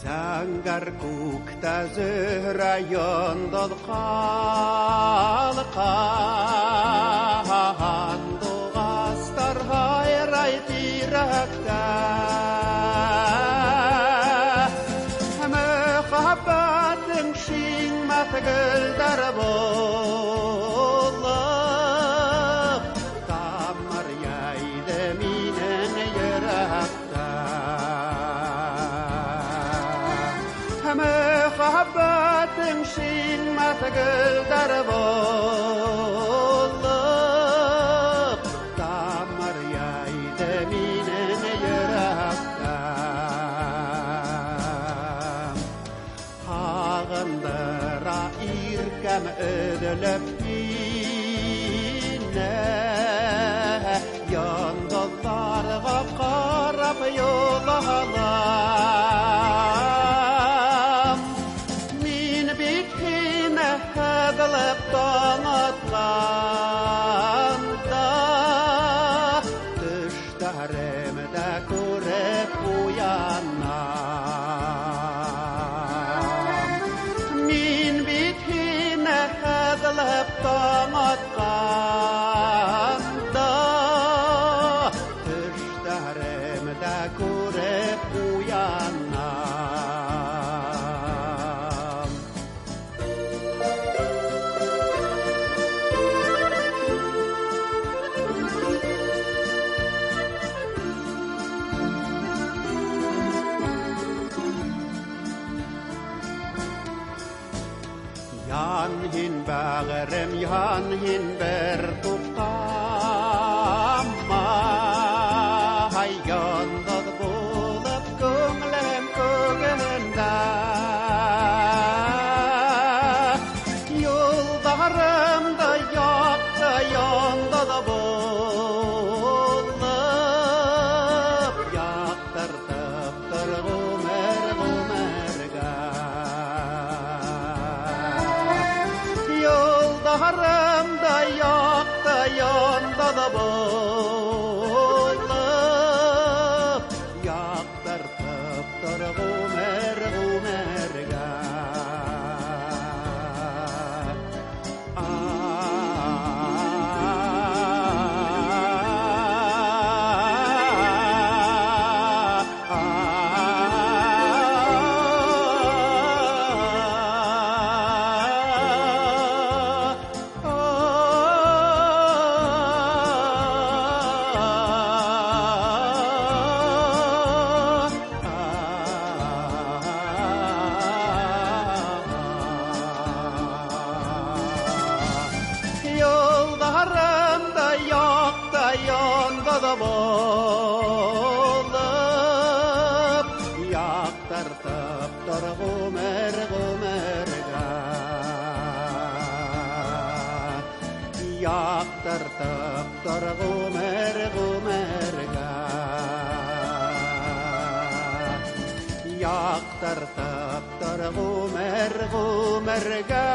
Зәңгәр күктә зөһрә яндыр калкан, дугастар һайрай тирәктә. Мәхәббәтең шиңмәт гөлдәр булып, тамыр яйды минең йөрәктә. Мәхәббәтең шиңмәт гөлдәр булып, тамыр яйды минең йөрәктә. Һағындыра иркәм өҙөлөп мине, йондоҙҙарға ҡарап йолалам. Мин бит һине һыҙылып таң атҡанда, төштәремдә күреп уянам. Мин бит һине һыҙылып таң атҡанда, төштәремдә күреп уянам. Ян һин бәғерем, ян һин бер туҡтама, йондоҙ булып күңелем күгендә. Юлдарымда яҡты йондоҙ булып, яҡтыртып тор ғүмер ғүмергә. Юлдарымда яҡты йондоҙ булып, яҡтыртып тор ғүмер ғүмергә. Yollarımda yaktı yondoz bulup, yaktırtıp dur ғүмер ғүмергә. Яктыртып тор ғүмер ғүмергә. Яктыртып тор ғүмер ғүмергә.